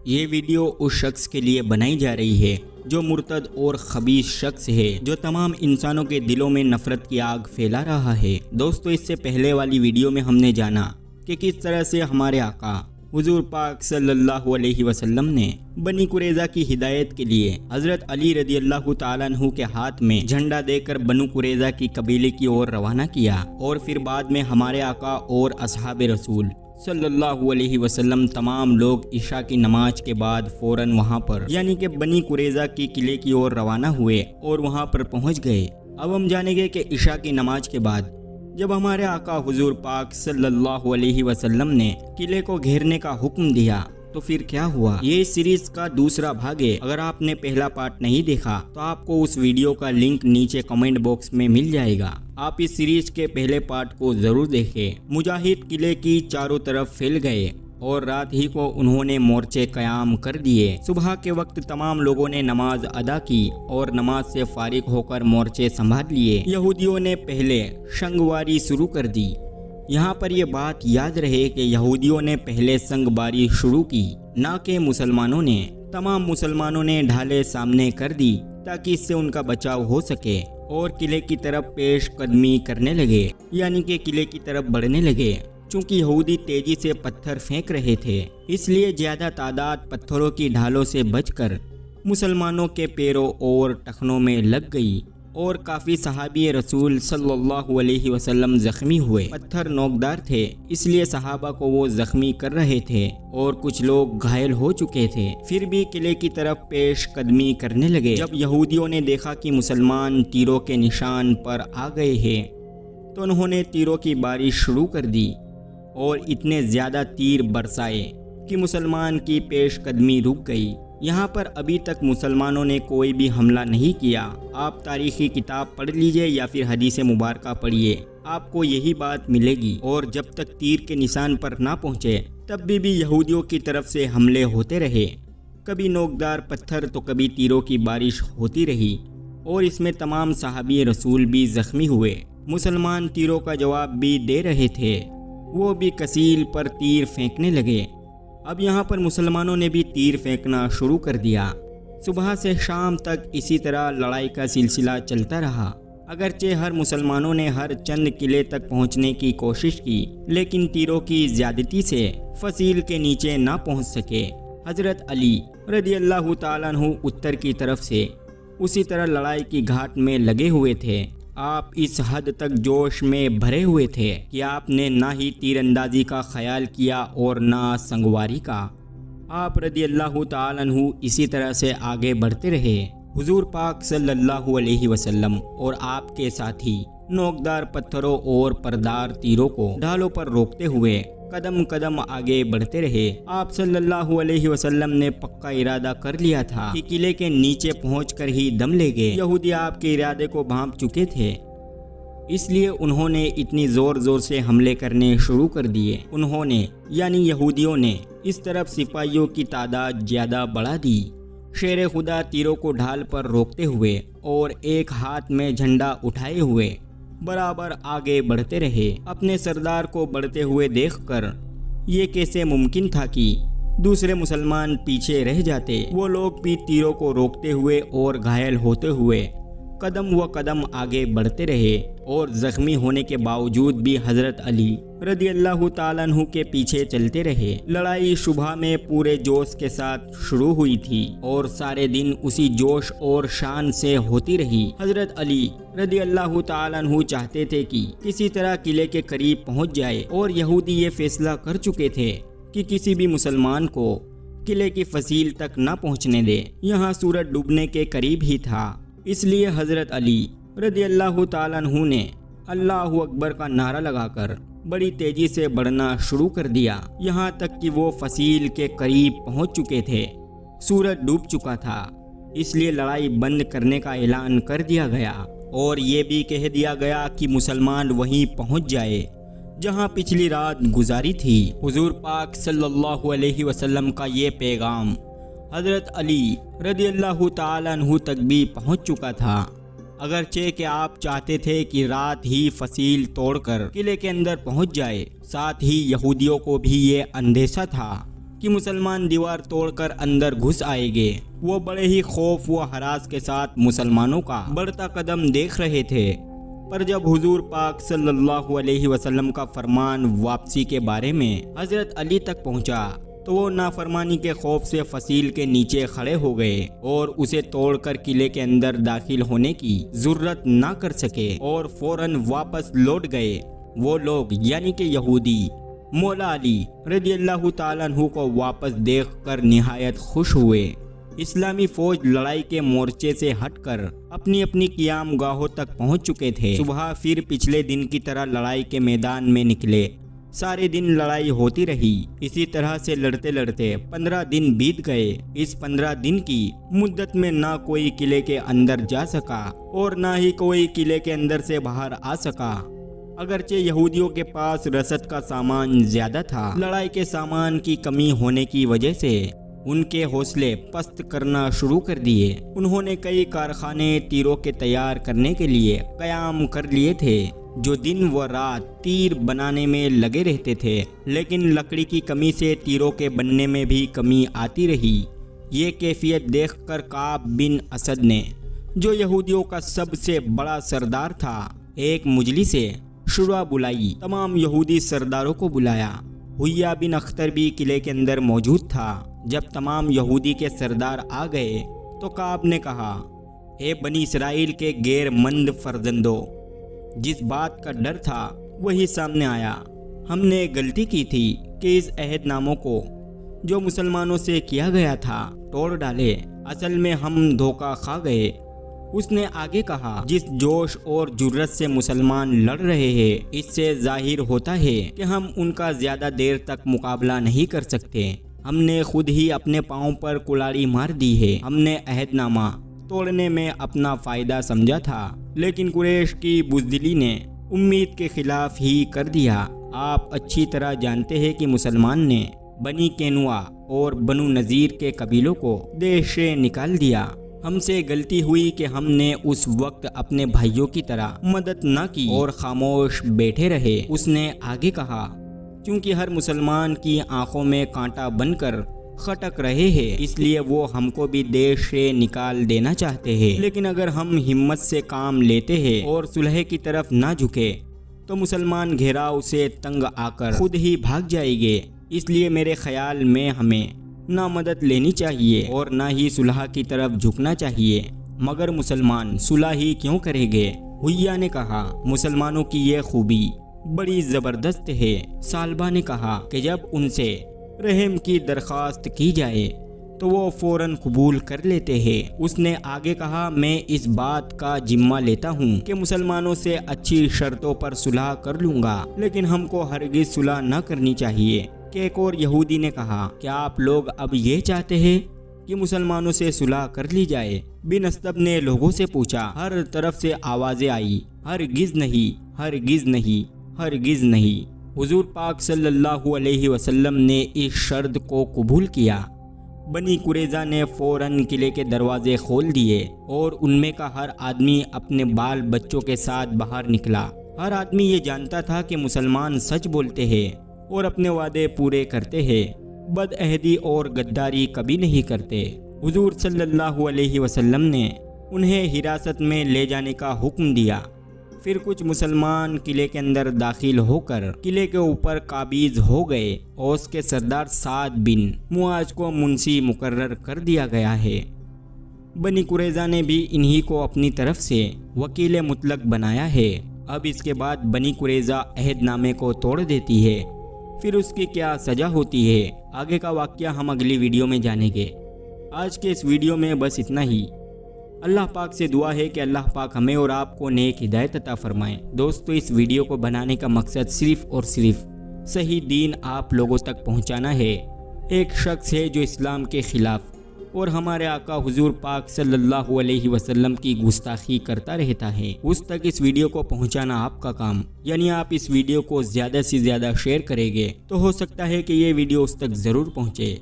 یہ ویڈیو اس شخص کے لیے بنائی جا رہی ہے جو مرتد اور خبیث شخص ہے، جو تمام انسانوں کے دلوں میں نفرت کی آگ پھیلا رہا ہے۔ دوستو، اس سے پہلے والی ویڈیو میں ہم نے جانا کہ کس طرح سے ہمارے آقا حضور پاک صلی اللہ علیہ وسلم نے بنی قریظہ کی ہدایت کے لیے حضرت علی رضی اللہ تعالیٰ عنہ کے ہاتھ میں جھنڈا دے کر بنو قریظہ کی قبیلے کی اور روانہ کیا، اور پھر بعد میں ہمارے آقا اور اصحاب رسول صلی اللہ علیہ وسلم تمام لوگ عشاء کی نماز کے بعد فوراً وہاں پر یعنی کہ بنی قریظہ کی قلعے کی اور روانہ ہوئے اور وہاں پر پہنچ گئے۔ اب ہم جانیں گے کہ عشاء کی نماز کے بعد جب ہمارے آقا حضور پاک صلی اللہ علیہ وسلم نے قلعے کو گھیرنے کا حکم دیا تو پھر کیا ہوا۔ یہ اس سیریز کا دوسرا بھاگ ہے۔ اگر آپ نے پہلا پارٹ نہیں دیکھا تو آپ کو اس ویڈیو کا لنک نیچے کمنٹ باکس میں مل جائے گا، آپ اس سیریز کے پہلے پارٹ کو ضرور دیکھیں۔ مجاہد قلعے کی چاروں طرف پھیل گئے اور رات ہی کو انہوں نے مورچے قیام کر دیے۔ صبح کے وقت تمام لوگوں نے نماز ادا کی اور نماز سے فارغ ہو کر مورچے سنبھال لیے۔ یہودیوں نے پہلے شنگواری شروع کر دی۔ یہاں پر یہ بات یاد رہے کہ یہودیوں نے پہلے سنگ باری شروع کی، نہ کہ مسلمانوں نے۔ تمام مسلمانوں نے ڈھالیں سامنے کر دی تاکہ اس سے ان کا بچاؤ ہو سکے اور قلعے کی طرف پیش قدمی کرنے لگے، یعنی کہ قلعے کی طرف بڑھنے لگے۔ چونکہ یہودی تیزی سے پتھر پھینک رہے تھے، اس لیے زیادہ تعداد پتھروں کی ڈھالوں سے بچ کر مسلمانوں کے پیروں اور ٹخنوں میں لگ گئی اور کافی صحابی رسول صلی اللہ علیہ وسلم زخمی ہوئے۔ پتھر نوکدار تھے، اس لیے صحابہ کو وہ زخمی کر رہے تھے اور کچھ لوگ گھائل ہو چکے تھے، پھر بھی قلعے کی طرف پیش قدمی کرنے لگے۔ جب یہودیوں نے دیکھا کہ مسلمان تیروں کے نشان پر آ گئے ہیں تو انہوں نے تیروں کی بارش شروع کر دی اور اتنے زیادہ تیر برسائے کہ مسلمان کی پیش قدمی رک گئی۔ یہاں پر ابھی تک مسلمانوں نے کوئی بھی حملہ نہیں کیا۔ آپ تاریخی کتاب پڑھ لیجئے یا پھر حدیث مبارکہ پڑھیے، آپ کو یہی بات ملے گی۔ اور جب تک تیر کے نشان پر نہ پہنچے تب بھی یہودیوں کی طرف سے حملے ہوتے رہے، کبھی نوکدار پتھر تو کبھی تیروں کی بارش ہوتی رہی، اور اس میں تمام صحابی رسول بھی زخمی ہوئے۔ مسلمان تیروں کا جواب بھی دے رہے تھے، وہ بھی کسیل پر تیر پھینکنے لگے۔ اب یہاں پر مسلمانوں نے بھی تیر پھینکنا شروع کر دیا۔ صبح سے شام تک اسی طرح لڑائی کا سلسلہ چلتا رہا۔ اگرچہ ہر مسلمانوں نے ہر چند قلعے تک پہنچنے کی کوشش کی، لیکن تیروں کی زیادتی سے فصیل کے نیچے نہ پہنچ سکے۔ حضرت علی رضی اللہ تعالیٰ عنہ اتر کی طرف سے اسی طرح لڑائی کی گھاٹ میں لگے ہوئے تھے۔ آپ اس حد تک جوش میں بھرے ہوئے تھے کہ آپ نے نہ ہی تیر اندازی کا خیال کیا اور نہ سنگواری کا۔ آپ رضی اللہ تعالیٰ عنہ اسی طرح سے آگے بڑھتے رہے۔ حضور پاک صلی اللہ علیہ وسلم اور آپ کے ساتھی نوکدار پتھروں اور پردار تیروں کو ڈھالوں پر روکتے ہوئے قدم قدم آگے بڑھتے رہے۔ آپ صلی اللہ علیہ وسلم نے پکا ارادہ کر لیا تھا کہ قلعے کے نیچے پہنچ کر ہی دم لے گے۔ یہودی آپ کے ارادے کو بھانپ چکے تھے، اس لیے انہوں نے اتنی زور زور سے حملے کرنے شروع کر دیے۔ انہوں نے یعنی یہودیوں نے اس طرف سپاہیوں کی تعداد زیادہ بڑھا دی۔ شیر خدا تیروں کو ڈھال پر روکتے ہوئے اور ایک ہاتھ میں جھنڈا اٹھائے ہوئے برابر آگے بڑھتے رہے۔ اپنے سردار کو بڑھتے ہوئے دیکھ کر یہ کیسے ممکن تھا کہ دوسرے مسلمان پیچھے رہ جاتے۔ وہ لوگ بھی تیروں کو روکتے ہوئے اور گھائل ہوتے ہوئے قدم و قدم آگے بڑھتے رہے، اور زخمی ہونے کے باوجود بھی حضرت علی رضی اللہ تعالیٰ عنہ کے پیچھے چلتے رہے۔ لڑائی صبح میں پورے جوش کے ساتھ شروع ہوئی تھی اور سارے دن اسی جوش اور شان سے ہوتی رہی۔ حضرت علی رضی اللہ تعالیٰ عنہ چاہتے تھے کہ کسی طرح قلعے کے قریب پہنچ جائے، اور یہودی یہ فیصلہ کر چکے تھے کہ کسی بھی مسلمان کو قلعے کی فصیل تک نہ پہنچنے دے۔ یہاں سورج ڈوبنے کے قریب ہی تھا، اس لیے حضرت علی رضی اللہ تعالیٰ عنہ نے اللہ اکبر کا نعرہ لگا کر بڑی تیزی سے بڑھنا شروع کر دیا، یہاں تک کہ وہ فصیل کے قریب پہنچ چکے تھے۔ سورج ڈوب چکا تھا، اس لیے لڑائی بند کرنے کا اعلان کر دیا گیا، اور یہ بھی کہہ دیا گیا کہ مسلمان وہیں پہنچ جائے جہاں پچھلی رات گزاری تھی۔ حضور پاک صلی اللہ علیہ وسلم کا یہ پیغام حضرت علی رضی اللہ تعالیٰ عنہ تک بھی پہنچ چکا تھا، اگرچہ کہ آپ چاہتے تھے کہ رات ہی فصیل توڑ کر قلعے کے اندر پہنچ جائے۔ ساتھ ہی یہودیوں کو بھی یہ اندیشہ تھا کہ مسلمان دیوار توڑ کر اندر گھس آئیں گے۔ وہ بڑے ہی خوف و ہراس کے ساتھ مسلمانوں کا بڑھتا قدم دیکھ رہے تھے، پر جب حضور پاک صلی اللہ علیہ وسلم کا فرمان واپسی کے بارے میں حضرت علی تک پہنچا تو وہ نافرمانی کے خوف سے فصیل کے نیچے کھڑے ہو گئے اور اسے توڑ کر قلعے کے اندر داخل ہونے کی ضرورت نہ کر سکے اور فوراً واپس لوٹ گئے۔ وہ لوگ یعنی کہ یہودی مولا علی رضی اللہ تعالیٰ عنہ کو واپس دیکھ کر نہایت خوش ہوئے۔ اسلامی فوج لڑائی کے مورچے سے ہٹ کر اپنی اپنی قیام گاہوں تک پہنچ چکے تھے۔ صبح پھر پچھلے دن کی طرح لڑائی کے میدان میں نکلے۔ سارے دن لڑائی ہوتی رہی۔ اسی طرح سے لڑتے لڑتے 15 دن بیت گئے۔ اس 15 دن کی مدت میں نہ کوئی قلعے کے اندر جا سکا اور نہ ہی کوئی قلعے کے اندر سے باہر آ سکا۔ اگرچہ یہودیوں کے پاس رسد کا سامان زیادہ تھا، لڑائی کے سامان کی کمی ہونے کی وجہ سے ان کے حوصلے پست کرنا شروع کر دیے۔ انہوں نے کئی کارخانے تیروں کے تیار کرنے کے لیے قیام کر لیے تھے جو دن و رات تیر بنانے میں لگے رہتے تھے، لیکن لکڑی کی کمی سے تیروں کے بننے میں بھی کمی آتی رہی۔ یہ کیفیت دیکھ کر کعب بن اسد نے، جو یہودیوں کا سب سے بڑا سردار تھا، ایک مجلس سے شورا بلائی۔ تمام یہودی سرداروں کو بلایا۔ حیہ بن اختر بھی قلعے کے اندر موجود تھا۔ جب تمام یہودی کے سردار آ گئے تو کعب نے کہا، اے بنی اسرائیل کے غیر مند فرزندوں، جس بات کا ڈر تھا وہی سامنے آیا۔ ہم نے غلطی کی تھی کہ اس عہد ناموں کو جو مسلمانوں سے کیا گیا تھا توڑ ڈالے۔ اصل میں ہم دھوکہ کھا گئے۔ اس نے آگے کہا، جس جوش اور جرأت سے مسلمان لڑ رہے ہیں، اس سے ظاہر ہوتا ہے کہ ہم ان کا زیادہ دیر تک مقابلہ نہیں کر سکتے۔ ہم نے خود ہی اپنے پاؤں پر کلاڑی مار دی ہے۔ ہم نے عہد نامہ توڑنے میں اپنا فائدہ سمجھا تھا، لیکن قریش کی بزدلی نے امید کے خلاف ہی کر دیا۔ آپ اچھی طرح جانتے ہیں کہ مسلمان نے بنی کینوا اور بنو نذیر کے قبیلوں کو دیش سے نکال دیا۔ ہم سے غلطی ہوئی کہ ہم نے اس وقت اپنے بھائیوں کی طرح مدد نہ کی اور خاموش بیٹھے رہے۔ اس نے آگے کہا، کیونکہ ہر مسلمان کی آنکھوں میں کانٹا بن کر خٹک رہے ہیں، اس لیے وہ ہم کو بھی دیش سے نکال دینا چاہتے ہیں۔ لیکن اگر ہم ہمت سے کام لیتے ہیں اور صلح کی طرف نہ جھکے تو مسلمان گھیراؤ سے تنگ آ کر خود ہی بھاگ جائیں گے۔ اس لیے میرے خیال میں ہمیں نہ مدد لینی چاہیے اور نہ ہی صلح کی طرف جھکنا چاہیے۔ مگر مسلمان صلح ہی کیوں کریں گے؟ حیہ نے کہا، مسلمانوں کی یہ خوبی بڑی زبردست ہے۔ سالبہ نے کہا کہ جب ان سے رحم کی درخواست کی جائے تو وہ فوراً قبول کر لیتے ہیں۔ اس نے آگے کہا، میں اس بات کا ذمہ لیتا ہوں کہ مسلمانوں سے اچھی شرطوں پر صلح کر لوں گا، لیکن ہم کو ہرگز صلح نہ کرنی چاہیے۔ کہ ایک اور یہودی نے کہا، کیا آپ لوگ اب یہ چاہتے ہیں کہ مسلمانوں سے صلح کر لی جائے؟ بن اسد نے لوگوں سے پوچھا۔ ہر طرف سے آوازیں آئی، ہرگز نہیں، ہرگز نہیں، ہرگز نہیں۔ حضور پاک صلی اللہ علیہ وسلم نے اس شرط کو قبول کیا۔ بنی قریظہ نے فوراً قلعے کے دروازے کھول دیے اور ان میں کا ہر آدمی اپنے بال بچوں کے ساتھ باہر نکلا۔ ہر آدمی یہ جانتا تھا کہ مسلمان سچ بولتے ہیں اور اپنے وعدے پورے کرتے ہیں، بد عہدی اور غداری کبھی نہیں کرتے۔ حضور صلی اللہ علیہ وسلم نے انہیں حراست میں لے جانے کا حکم دیا۔ پھر کچھ مسلمان قلعے کے اندر داخل ہو کر قلعے کے اوپر قابض ہو گئے۔ اوس کے سردار سعد بن معاذ کو منشی مقرر کر دیا گیا ہے۔ بنی قریظہ نے بھی انہی کو اپنی طرف سے وکیل مطلق بنایا ہے۔ اب اس کے بعد بنی قریظہ عہد نامے کو توڑ دیتی ہے، پھر اس کی کیا سزا ہوتی ہے، آگے کا واقعہ ہم اگلی ویڈیو میں جانیں گے۔ آج کے اس ویڈیو میں بس اتنا ہی۔ اللہ پاک سے دعا ہے کہ اللہ پاک ہمیں اور آپ کو نیک ہدایت عطا فرمائے۔ دوستو، اس ویڈیو کو بنانے کا مقصد صرف اور صرف صحیح دین آپ لوگوں تک پہنچانا ہے۔ ایک شخص ہے جو اسلام کے خلاف اور ہمارے آقا حضور پاک صلی اللہ علیہ وسلم کی گستاخی کرتا رہتا ہے، اس تک اس ویڈیو کو پہنچانا آپ کا کام، یعنی آپ اس ویڈیو کو زیادہ سے زیادہ شیئر کریں گے تو ہو سکتا ہے کہ یہ ویڈیو اس تک ضرور پہنچے۔